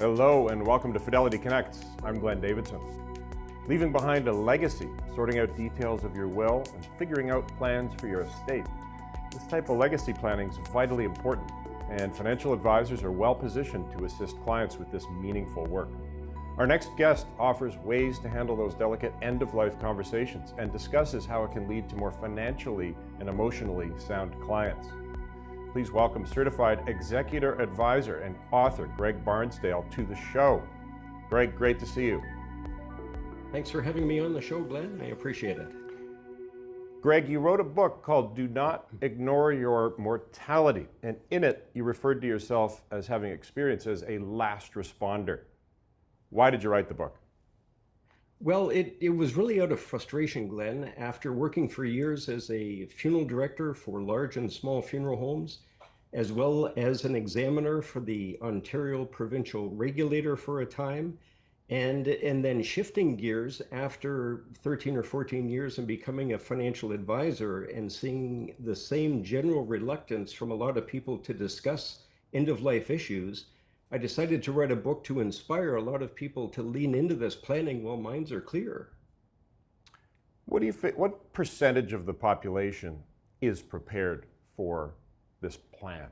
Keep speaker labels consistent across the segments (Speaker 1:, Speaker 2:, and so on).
Speaker 1: Hello and welcome to Fidelity Connects. I'm Glenn Davidson. Leaving behind a legacy, sorting out details of your will, and figuring out plans for your estate. This type of legacy planning is vitally important, and financial advisors are well positioned to assist clients with this meaningful work. Our next guest offers ways to handle those delicate end-of-life conversations and discusses how it can lead to more financially and emotionally sound clients. Please welcome Certified Executor Advisor and author Greg Barnsdale to the show. Greg, great to see you.
Speaker 2: Thanks for having me on the show, Glenn. I appreciate it.
Speaker 1: Greg, you wrote a book called Do Not Ignore Your Mortality, and in it you referred to yourself as having experience as a last responder. Why did you write the book?
Speaker 2: Well, it was really out of frustration, Glenn. After working for years as a funeral director for large and small funeral homes, as well as an examiner for the Ontario Provincial Regulator for a time, and then shifting gears after 13 or 14 years and becoming a financial advisor and seeing the same general reluctance from a lot of people to discuss end-of-life issues, I decided to write a book to inspire a lot of people to lean into this planning while minds are clear.
Speaker 1: What percentage of the population is prepared for this plan?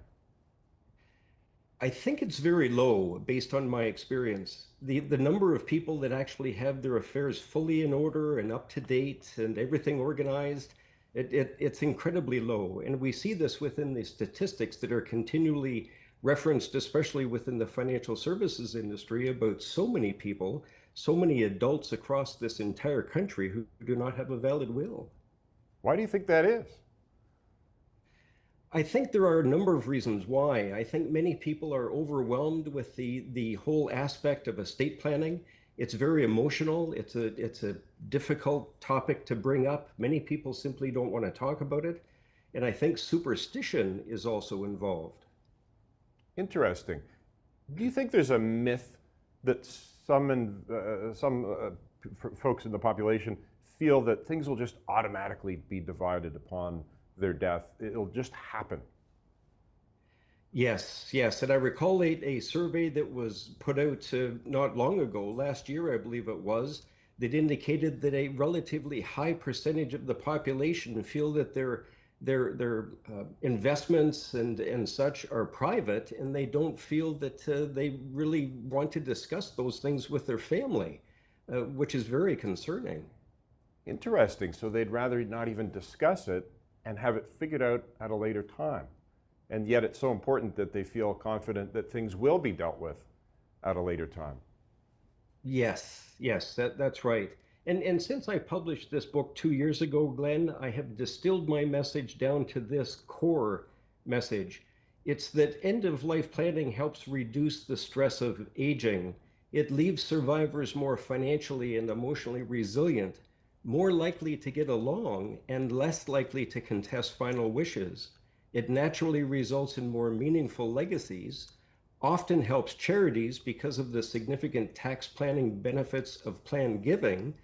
Speaker 2: I think it's very low based on my experience. The number of people that actually have their affairs fully in order and up to date and everything organized, it's incredibly low. And we see this within the statistics that are continually referenced, especially within the financial services industry, about so many people, so many adults across this entire country who do not have a valid will.
Speaker 1: Why do you think that is?
Speaker 2: I think there are a number of reasons why. I think many people are overwhelmed with the whole aspect of estate planning. It's very emotional. It's a difficult topic to bring up. Many people simply don't want to talk about it. And I think superstition is also involved.
Speaker 1: Interesting. Do you think there's a myth that some folks in the population feel that things will just automatically be divided upon their death? It'll just happen.
Speaker 2: Yes. And I recall a survey that was put out not long ago, last year, I believe it was, that indicated that a relatively high percentage of the population feel that their investments and such are private, and they don't feel that they really want to discuss those things with their family, which is very concerning.
Speaker 1: Interesting. So they'd rather not even discuss it and have it figured out at a later time. And yet it's so important that they feel confident that things will be dealt with at a later time.
Speaker 2: Yes, that's right. And since I published this book 2 years ago, Glenn, I have distilled my message down to this core message. It's that end-of-life planning helps reduce the stress of aging. It leaves survivors more financially and emotionally resilient, more likely to get along, and less likely to contest final wishes. It naturally results in more meaningful legacies, often helps charities because of the significant tax planning benefits of plan giving,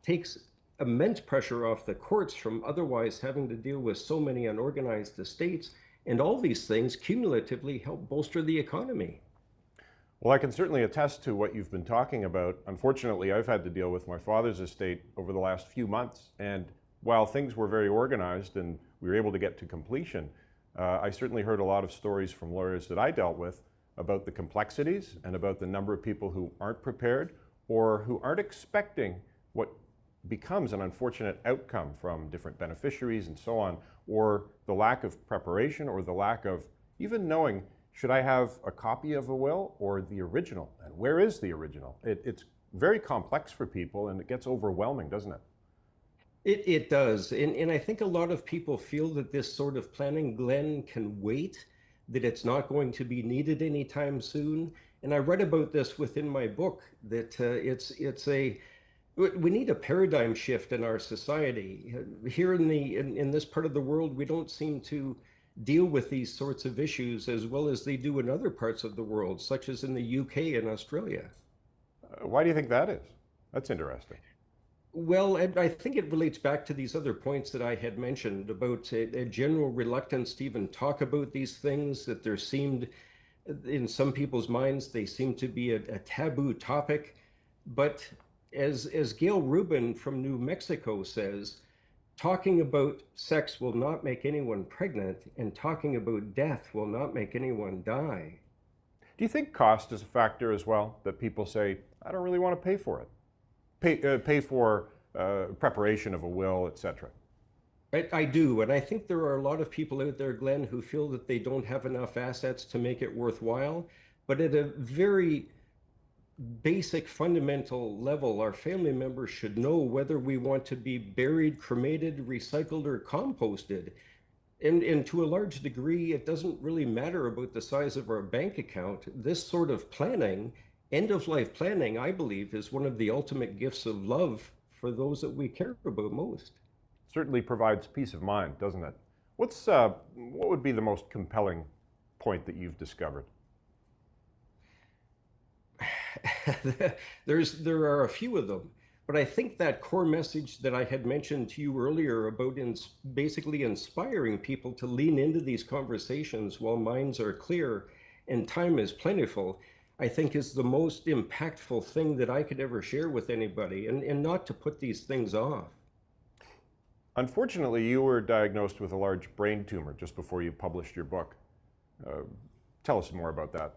Speaker 2: takes immense pressure off the courts from otherwise having to deal with so many unorganized estates, and all these things cumulatively help bolster the economy.
Speaker 1: Well, I can certainly attest to what you've been talking about. Unfortunately, I've had to deal with my father's estate over the last few months, and while things were very organized and we were able to get to completion, I certainly heard a lot of stories from lawyers that I dealt with about the complexities and about the number of people who aren't prepared or who aren't expecting what becomes an unfortunate outcome from different beneficiaries and so on, or the lack of preparation or the lack of even knowing, should I have a copy of a will or the original? And where is the original? It's very complex for people and it gets overwhelming, doesn't it?
Speaker 2: It does. And I think a lot of people feel that this sort of planning, Glenn, can wait, that it's not going to be needed anytime soon. And I read about this within my book, that we need a paradigm shift in our society. Here in this part of the world, we don't seem to deal with these sorts of issues as well as they do in other parts of the world, such as in the UK and Australia.
Speaker 1: Why do you think that is? That's interesting.
Speaker 2: Well, I think it relates back to these other points that I had mentioned about a general reluctance to even talk about these things, that there seemed In some people's minds, they seem to be a taboo topic. But as Gail Rubin from New Mexico says, talking about sex will not make anyone pregnant, and talking about death will not make anyone die.
Speaker 1: Do you think cost is a factor as well? That people say, I don't really want to pay for it, pay for preparation of a will, etc.
Speaker 2: I do, and I think there are a lot of people out there, Glenn, who feel that they don't have enough assets to make it worthwhile. But at a very basic fundamental level, our family members should know whether we want to be buried, cremated, recycled, or composted. And to a large degree, it doesn't really matter about the size of our bank account. This sort of planning, end of life planning, I believe, is one of the ultimate gifts of love for those that we care about most.
Speaker 1: Certainly provides peace of mind, doesn't it? What would be the most compelling point that you've discovered?
Speaker 2: There are a few of them, but I think that core message that I had mentioned to you earlier about basically inspiring people to lean into these conversations while minds are clear and time is plentiful, I think is the most impactful thing that I could ever share with anybody, and not to put these things off.
Speaker 1: Unfortunately, you were diagnosed with a large brain tumor just before you published your book. Tell us more about that.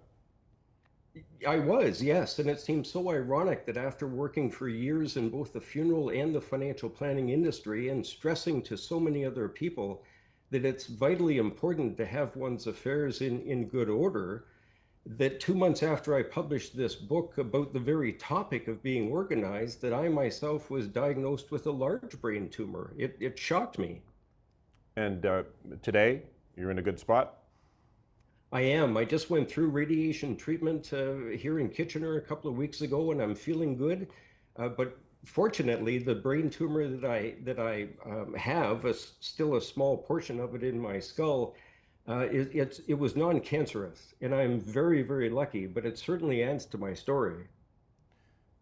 Speaker 2: I was, yes, and it seems so ironic that after working for years in both the funeral and the financial planning industry and stressing to so many other people that it's vitally important to have one's affairs in good order, that 2 months after I published this book about the very topic of being organized, that I myself was diagnosed with a large brain tumor. It shocked me.
Speaker 1: And today, you're in a good spot?
Speaker 2: I am. I just went through radiation treatment here in Kitchener a couple of weeks ago, and I'm feeling good. But fortunately, the brain tumor that I have, still a small portion of it in my skull, it was non-cancerous, and I'm very, very lucky. But it certainly adds to my story.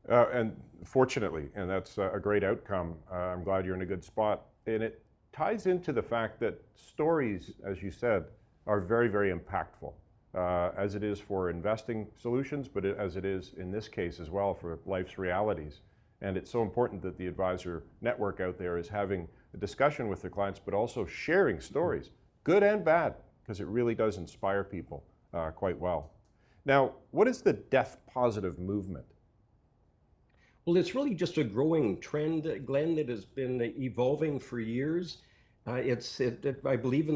Speaker 1: And fortunately, and that's a great outcome. I'm glad you're in a good spot. And it ties into the fact that stories, as you said, are very, very impactful, as it is for investing solutions, but as it is in this case as well for life's realities. And it's so important that the advisor network out there is having a discussion with their clients, but also sharing stories, good and bad, because it really does inspire people quite well. Now, what is the death positive movement?
Speaker 2: Well, it's really just a growing trend, Glenn, that has been evolving for years. I believe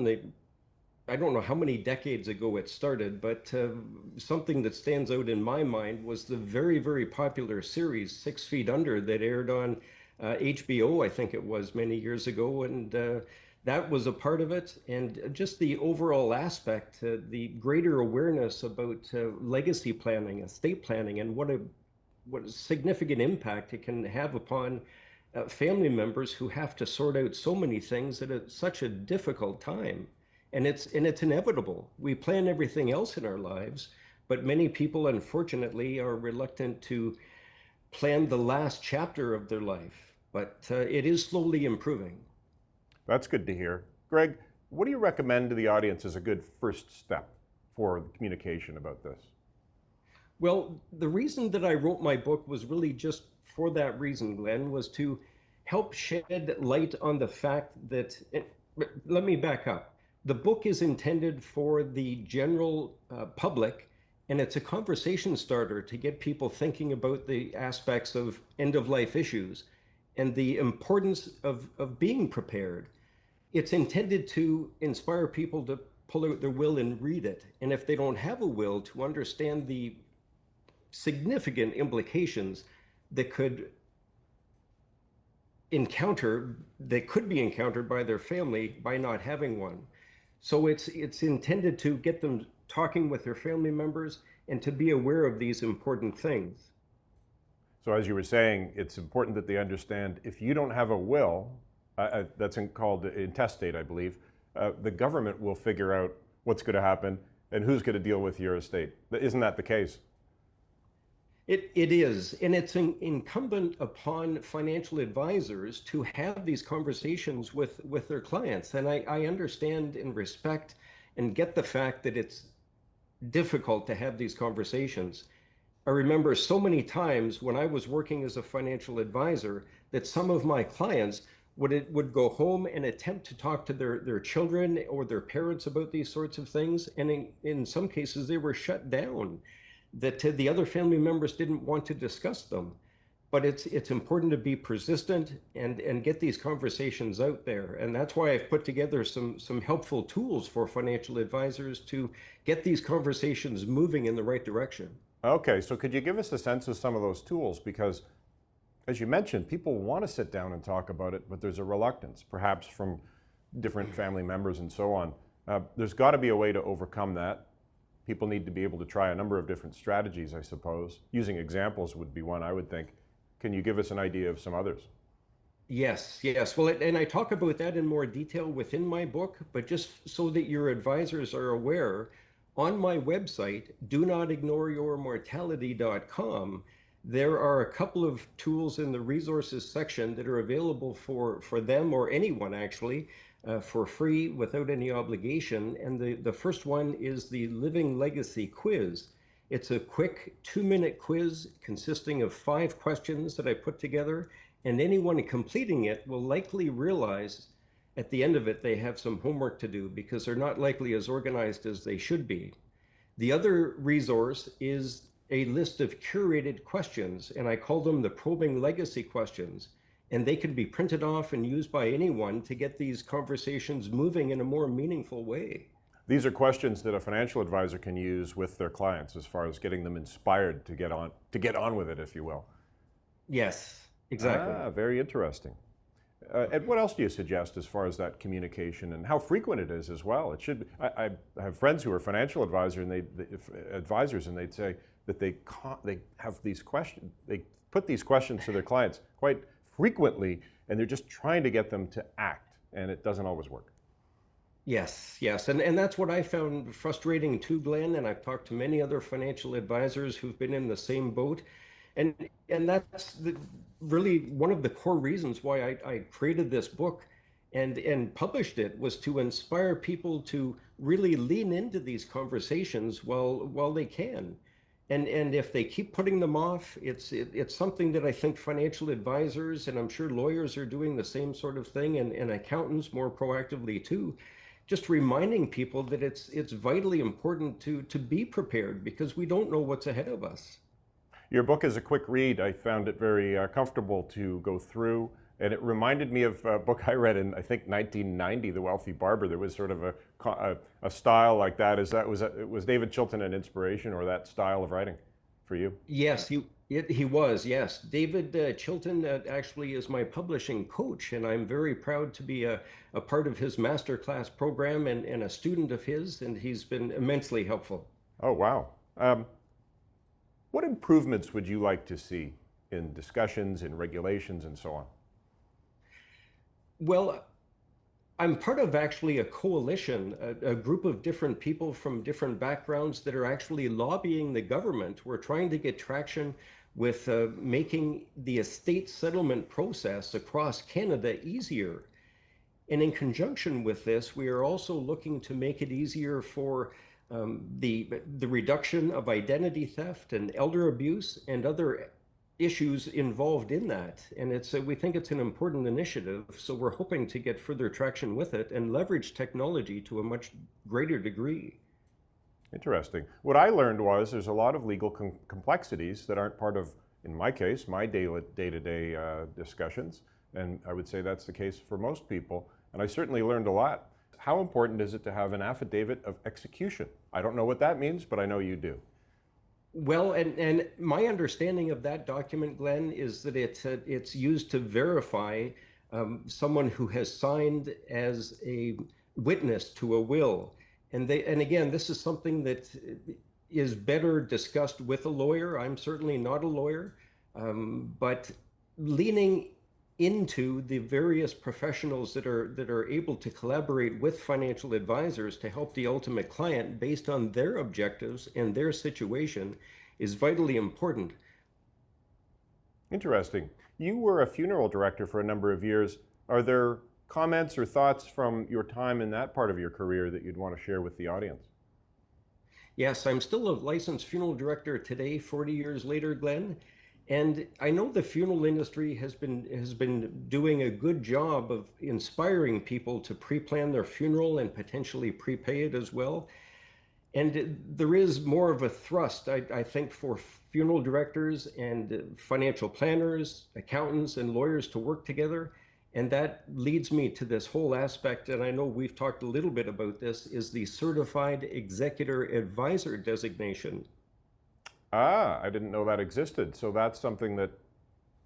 Speaker 2: I don't know how many decades ago it started, but something that stands out in my mind was the very, very popular series 6 Feet Under that aired on HBO, I think it was, many years ago. And that was a part of it. And just the overall aspect, the greater awareness about legacy planning, estate planning, and what a significant impact it can have upon family members who have to sort out so many things at such a difficult time. And it's inevitable. We plan everything else in our lives, but many people, unfortunately, are reluctant to plan the last chapter of their life. But it is slowly improving.
Speaker 1: That's good to hear. Greg, what do you recommend to the audience as a good first step for communication about this?
Speaker 2: Well, the reason that I wrote my book was really just for that reason, Glenn, was to help shed light on the fact that, let me back up. The book is intended for the general public, and it's a conversation starter to get people thinking about the aspects of end-of-life issues and the importance of being prepared. It's intended to inspire people to pull out their will and read it. And if they don't have a will, to understand the significant implications that could be encountered by their family by not having one. So it's intended to get them talking with their family members and to be aware of these important things.
Speaker 1: So as you were saying, it's important that they understand if you don't have a will, that's called intestate, I believe, the government will figure out what's going to happen and who's going to deal with your estate. Isn't that the case?
Speaker 2: It is, and it's incumbent upon financial advisors to have these conversations with their clients. And I understand and respect and get the fact that it's difficult to have these conversations. I remember so many times when I was working as a financial advisor that some of my clients would go home and attempt to talk to their children or their parents about these sorts of things. And in some cases, they were shut down, that the other family members didn't want to discuss them. But it's important to be persistent and get these conversations out there. And that's why I've put together some helpful tools for financial advisors to get these conversations moving in the right direction.
Speaker 1: Okay, so could you give us a sense of some of those tools? Because as you mentioned, people want to sit down and talk about it, but there's a reluctance, perhaps from different family members and so on. There's got to be a way to overcome that. People need to be able to try a number of different strategies, I suppose. Using examples would be one, I would think. Can you give us an idea of some others?
Speaker 2: Yes, yes. Well, and I talk about that in more detail within my book, but just so that your advisors are aware, on my website, donotignoreyourmortality.com, there are a couple of tools in the resources section that are available for them or anyone actually for free without any obligation. And the first one is the Living Legacy Quiz. It's a quick 2-minute quiz consisting of 5 questions that I put together, and anyone completing it will likely realize at the end of it they have some homework to do because they're not likely as organized as they should be. The other resource is a list of curated questions, and I call them the Probing Legacy questions, and they can be printed off and used by anyone to get these conversations moving in a more meaningful way.
Speaker 1: These are questions that a financial advisor can use with their clients as far as getting them inspired to get on with it, if you will.
Speaker 2: Yes, exactly.
Speaker 1: Ah, very interesting. And what else do you suggest as far as that communication and how frequent it is as well? It should. I have friends who are financial advisors, and they'd say that they have these questions. They put these questions to their clients quite frequently, and they're just trying to get them to act, and it doesn't always work.
Speaker 2: Yes, yes. And that's what I found frustrating too, Glenn. And I've talked to many other financial advisors who've been in the same boat. And that's really one of the core reasons why I created this book and published it, was to inspire people to really lean into these conversations while they can. And if they keep putting them off, it's something that I think financial advisors, and I'm sure lawyers are doing the same sort of thing, and accountants more proactively too, just reminding people that it's vitally important to be prepared because we don't know what's ahead of us.
Speaker 1: Your book is a quick read. I found it very comfortable to go through, and it reminded me of a book I read in, I think, 1990, The Wealthy Barber. There was sort of a style like that. Was David Chilton an inspiration, or that style of writing for you?
Speaker 2: Yes, he was. Yes, David Chilton actually is my publishing coach, and I'm very proud to be a part of his masterclass program and a student of his, and he's been immensely helpful.
Speaker 1: Oh, wow. What improvements would you like to see in discussions, in regulations, and so on?
Speaker 2: Well, I'm part of actually a coalition, a group of different people from different backgrounds that are actually lobbying the government. We're trying to get traction with making the estate settlement process across Canada easier. And in conjunction with this, we are also looking to make it easier for the reduction of identity theft and elder abuse and other issues involved in that. And we think it's an important initiative. So we're hoping to get further traction with it and leverage technology to a much greater degree.
Speaker 1: Interesting. What I learned was there's a lot of legal complexities that aren't part of, in my case, my day-to-day discussions. And I would say that's the case for most people. And I certainly learned a lot. How important is it to have an affidavit of execution? I don't know what that means, but I know you do.
Speaker 2: Well, and my understanding of that document, Glenn, is that it's used to verify someone who has signed as a witness to a will. And again, this is something that is better discussed with a lawyer. I'm certainly not a lawyer, but leaning into the various professionals that are able to collaborate with financial advisors to help the ultimate client based on their objectives and their situation is vitally important.
Speaker 1: Interesting. You were a funeral director for a number of years. Are there comments or thoughts from your time in that part of your career that you'd want to share with the audience?
Speaker 2: Yes, I'm still a licensed funeral director today, 40 years later, Glenn. And I know the funeral industry has been doing a good job of inspiring people to pre-plan their funeral and potentially prepay it as well. And there is more of a thrust, I think, for funeral directors and financial planners, accountants, and lawyers to work together. And that leads me to this whole aspect, and I know we've talked a little bit about this, is the Certified Executor Advisor designation.
Speaker 1: Ah, I didn't know that existed. So that's something that,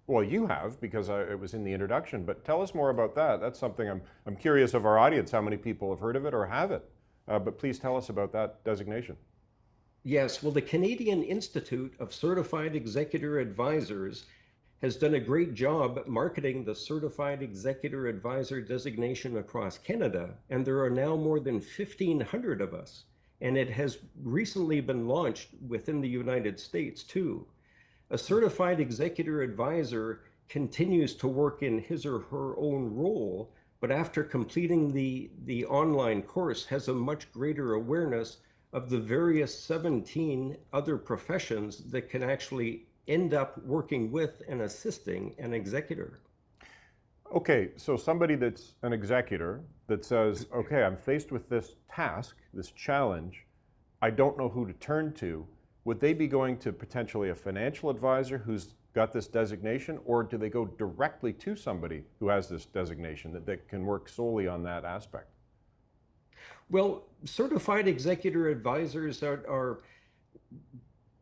Speaker 1: well, you have because it was in the introduction. But tell us more about that. That's something I'm curious of our audience, how many people have heard of it or have it. But please tell us about that designation.
Speaker 2: Yes, well, the Canadian Institute of Certified Executor Advisors has done a great job marketing the Certified Executor Advisor designation across Canada, and there are now more than 1,500 of us. And it has recently been launched within the United States too. A certified executor advisor continues to work in his or her own role, but after completing the online course has a much greater awareness of the various 17 other professions that can actually end up working with and assisting an executor.
Speaker 1: Okay, so somebody that's an executor that says, okay, I'm faced with this task, this challenge, I don't know who to turn to. Would they be going to potentially a financial advisor who's got this designation, or do they go directly to somebody who has this designation that can work solely on that aspect?
Speaker 2: Well, certified executor advisors are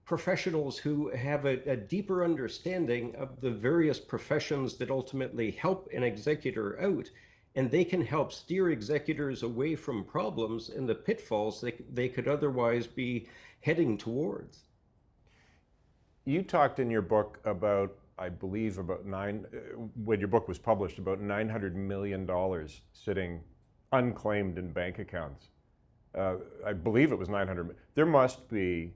Speaker 2: professionals who have a deeper understanding of the various professions that ultimately help an executor out, and they can help steer executors away from problems and the pitfalls that they could otherwise be heading towards.
Speaker 1: You talked in your book about, I believe, when your book was published, about $900 million sitting unclaimed in bank accounts. I believe it was 900. There must be,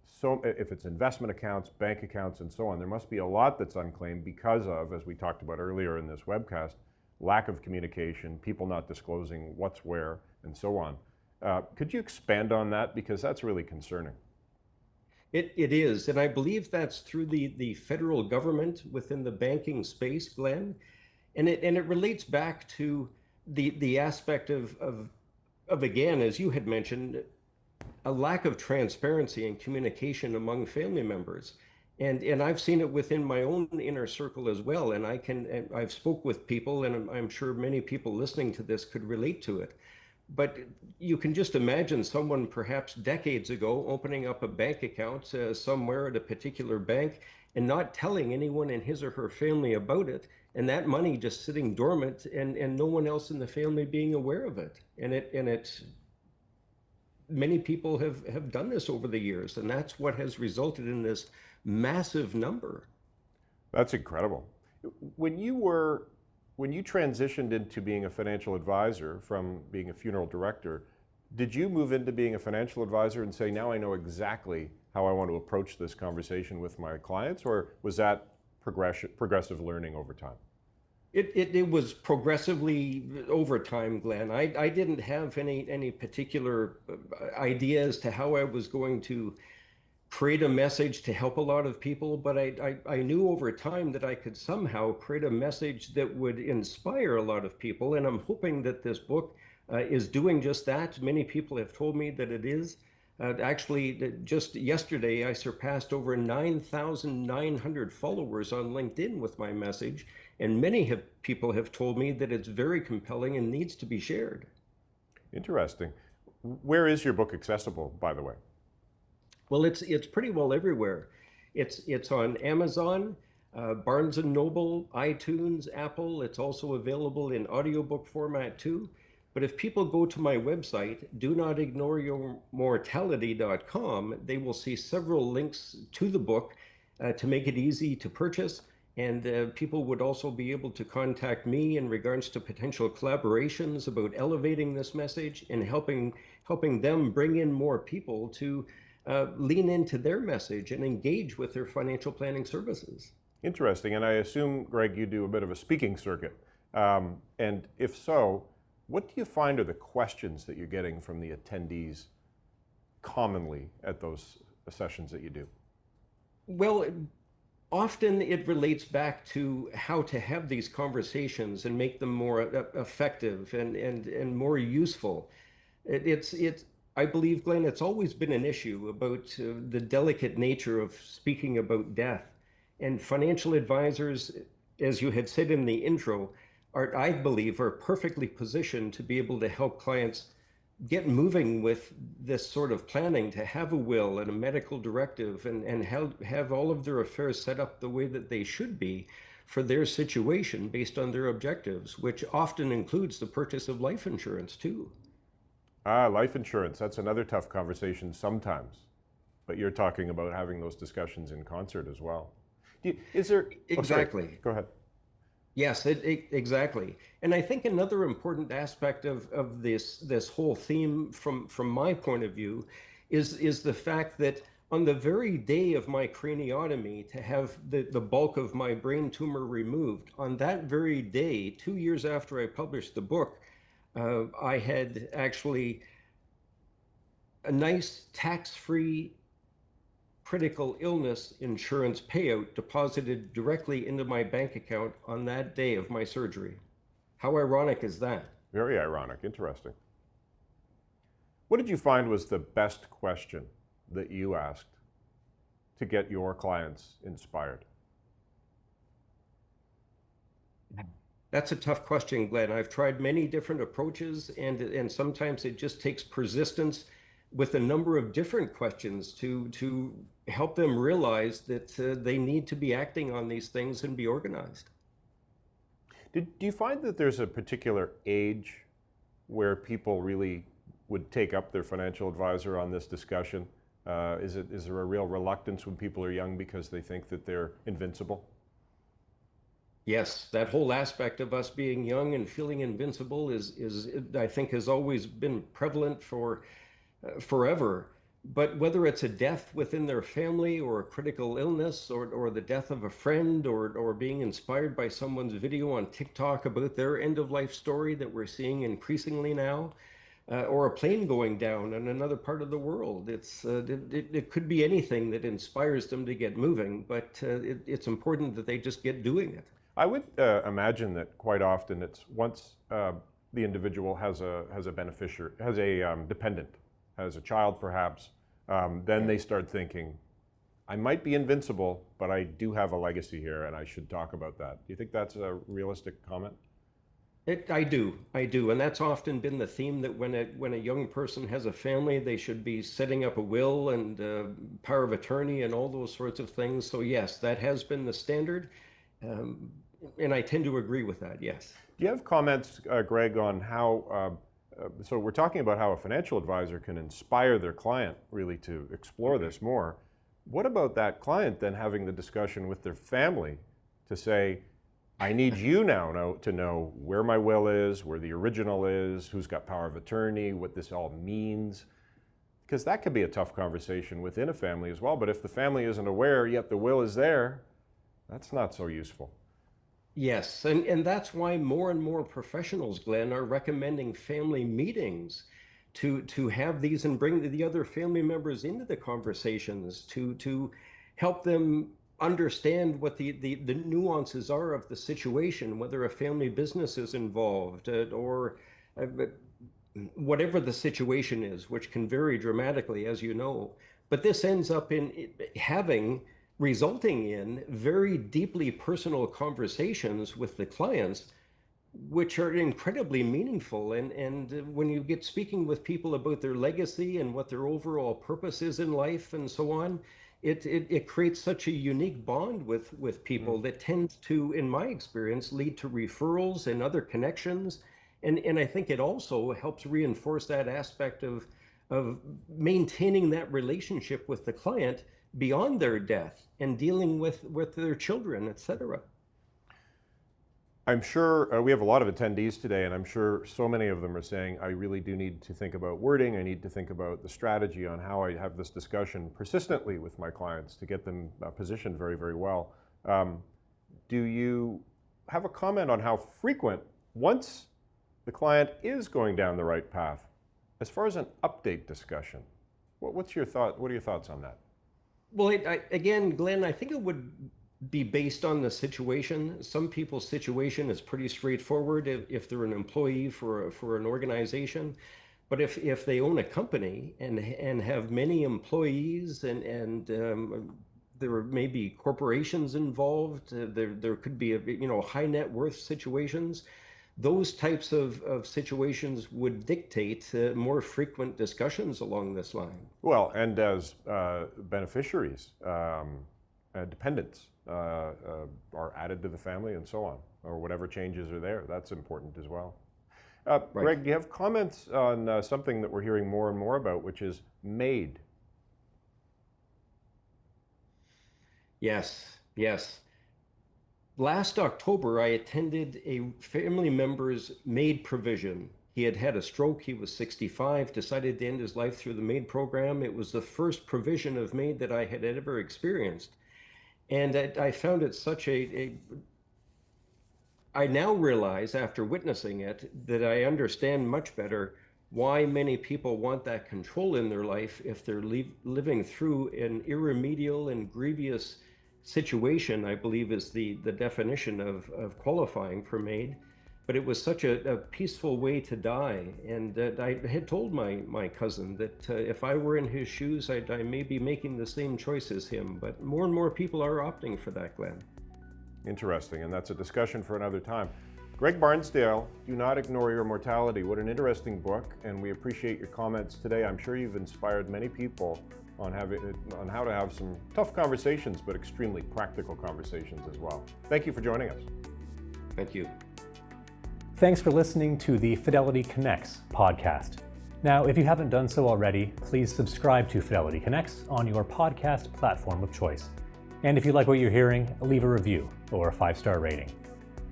Speaker 1: so if it's investment accounts, bank accounts, and so on, there must be a lot that's unclaimed because of, as we talked about earlier in this webcast, lack of communication, people not disclosing what's where, and so on. Could you expand on that? Because that's really concerning.
Speaker 2: It is, and I believe that's through the federal government within the banking space, Glenn. And it relates back to the aspect of again, as you had mentioned, a lack of transparency and communication among family members. And I've seen it within my own inner circle as well. And I've spoke with people, and I'm sure many people listening to this could relate to it. But you can just imagine someone perhaps decades ago opening up a bank account somewhere at a particular bank and not telling anyone in his or her family about it, and that money just sitting dormant and no one else in the family being aware of it. And many people have done this over the years, and that's what has resulted in this massive number.
Speaker 1: That's incredible. When you transitioned into being a financial advisor from being a funeral director, did you move into being a financial advisor and say, now I know exactly how I want to approach this conversation with my clients, or was that progressive learning over time?
Speaker 2: It was progressively over time, Glenn. I didn't have any particular idea as to how I was going to create a message to help a lot of people, but I knew over time that I could somehow create a message that would inspire a lot of people, and I'm hoping that this book is doing just that. Many people have told me that it is. Actually, just yesterday, I surpassed over 9,900 followers on LinkedIn with my message, and people have told me that it's very compelling and needs to be shared.
Speaker 1: Interesting. Where is your book accessible, by the way?
Speaker 2: Well, it's pretty well everywhere. It's on Amazon, Barnes and Noble, iTunes, Apple. It's also available in audiobook format too. But if people go to my website, do-not-ignore-your-mortality.com, they will see several links to the book to make it easy to purchase. And people would also be able to contact me in regards to potential collaborations about elevating this message and helping them bring in more people to lean into their message and engage with their financial planning services.
Speaker 1: Interesting. And I assume, Greg, you do a bit of a speaking circuit. And if so, what do you find are the questions that you're getting from the attendees commonly at those sessions that you do?
Speaker 2: Well, often it relates back to how to have these conversations and make them more effective and more useful. It's I believe, Glenn, it's always been an issue about the delicate nature of speaking about death. And financial advisors, as you had said in the intro, I believe, are perfectly positioned to be able to help clients get moving with this sort of planning to have a will and a medical directive and have all of their affairs set up the way that they should be for their situation based on their objectives, which often includes the purchase of life insurance too.
Speaker 1: Life insurance, that's another tough conversation sometimes, but you're talking about having those discussions in concert as well. Is there...
Speaker 2: Exactly.
Speaker 1: Oh, go ahead.
Speaker 2: Yes, exactly. And I think another important aspect of this whole theme from my point of view is the fact that on the very day of my craniotomy, to have the bulk of my brain tumor removed, on that very day, 2 years after I published the book, I had actually a nice tax-free critical illness insurance payout deposited directly into my bank account on that day of my surgery. How ironic is that?
Speaker 1: Very ironic, interesting. What did you find was the best question that you asked to get your clients inspired?
Speaker 2: That's a tough question, Glenn. I've tried many different approaches, and sometimes it just takes persistence with a number of different questions to help them realize that they need to be acting on these things and be organized.
Speaker 1: Do you find that there's a particular age where people really would take up their financial advisor on this discussion? Is there a real reluctance when people are young because they think that they're invincible?
Speaker 2: Yes, that whole aspect of us being young and feeling invincible is I think has always been prevalent for forever. But whether it's a death within their family or a critical illness or the death of a friend or being inspired by someone's video on TikTok about their end of life story that we're seeing increasingly now, or a plane going down in another part of the world, it could be anything that inspires them to get moving, but it's important that they just get doing it.
Speaker 1: I would imagine that quite often it's once the individual has a beneficiary, has a dependent, has a child perhaps, then they start thinking, I might be invincible, but I do have a legacy here and I should talk about that. Do you think that's a realistic comment?
Speaker 2: I do, and that's often been the theme, that when a young person has a family, they should be setting up a will and power of attorney and all those sorts of things. So yes, that has been the standard, and I tend to agree with that, yes.
Speaker 1: Do you have comments, Greg, on how, so we're talking about how a financial advisor can inspire their client really to explore this more. What about that client then having the discussion with their family to say, I need you now to know where my will is, where the original is, who's got power of attorney, what this all means? Because that could be a tough conversation within a family as well. But if the family isn't aware, yet the will is there, that's not so useful.
Speaker 2: Yes, and that's why more and more professionals, Glenn, are recommending family meetings to have these and bring the other family members into the conversations to help them understand what the nuances are of the situation, whether a family business is involved or whatever the situation is, which can vary dramatically, as you know. But this ends up in resulting in very deeply personal conversations with the clients, which are incredibly meaningful. And when you get speaking with people about their legacy and what their overall purpose is in life and so on, it creates such a unique bond with people that tends to, in my experience, lead to referrals and other connections. And I think it also helps reinforce that aspect of maintaining that relationship with the client beyond their death and dealing with their children, etc.
Speaker 1: I'm sure we have a lot of attendees today, and I'm sure so many of them are saying, I really do need to think about wording. I need to think about the strategy on how I have this discussion persistently with my clients to get them positioned very, very well. Do you have a comment on how frequent, once the client is going down the right path, as far as an update discussion, What's your thought? What are your thoughts on that?
Speaker 2: Well, again, Glenn, I think it would be based on the situation. Some people's situation is pretty straightforward if they're an employee for an organization. But if they own a company and have many employees and there may be corporations involved, there could be high net worth situations. Those types of situations would dictate more frequent discussions along this line.
Speaker 1: Well, and as beneficiaries, dependents are added to the family and so on, or whatever changes are there, that's important as well.
Speaker 2: Right.
Speaker 1: Greg, do you have comments on something that we're hearing more and more about, which is MAID?
Speaker 2: Yes, yes. Last October, I attended a family member's MAID provision. He had had a stroke. He was 65, decided to end his life through the MAID program. It was the first provision of MAID that I had ever experienced. And I found it such I now realize, after witnessing it, that I understand much better why many people want that control in their life if they're living through an irremediable and grievous situation, I believe is the definition of qualifying for MAID. But it was such a peaceful way to die. And I had told my cousin that if I were in his shoes, I may be making the same choice as him. But more and more people are opting for that, Glenn.
Speaker 1: Interesting, and that's a discussion for another time. Greg Barnsdale, Do Not Ignore Your Mortality. What an interesting book, and we appreciate your comments today. I'm sure you've inspired many people on how to have some tough conversations, but extremely practical conversations as well. Thank you for joining us.
Speaker 2: Thank you.
Speaker 3: Thanks for listening to the Fidelity Connects podcast. Now, if you haven't done so already, please subscribe to Fidelity Connects on your podcast platform of choice. And if you like what you're hearing, leave a review or a 5-star rating.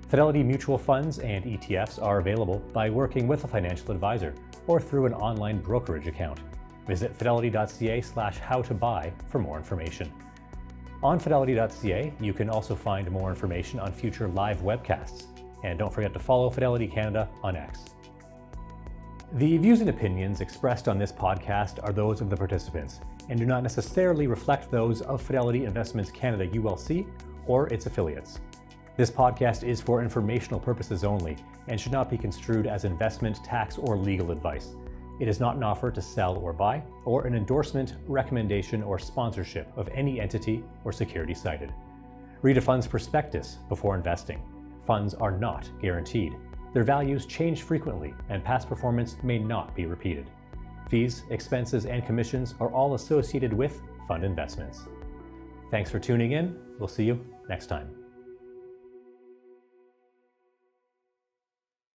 Speaker 3: Fidelity mutual funds and ETFs are available by working with a financial advisor or through an online brokerage account. Visit fidelity.ca/howtobuy for more information. On fidelity.ca, you can also find more information on future live webcasts. And don't forget to follow Fidelity Canada on X. The views and opinions expressed on this podcast are those of the participants and do not necessarily reflect those of Fidelity Investments Canada ULC or its affiliates. This podcast is for informational purposes only and should not be construed as investment, tax, or legal advice. It is not an offer to sell or buy, or an endorsement, recommendation, or sponsorship of any entity or security cited. Read a fund's prospectus before investing. Funds are not guaranteed. Their values change frequently, and past performance may not be repeated. Fees, expenses, and commissions are all associated with fund investments. Thanks for tuning in. We'll see you next time.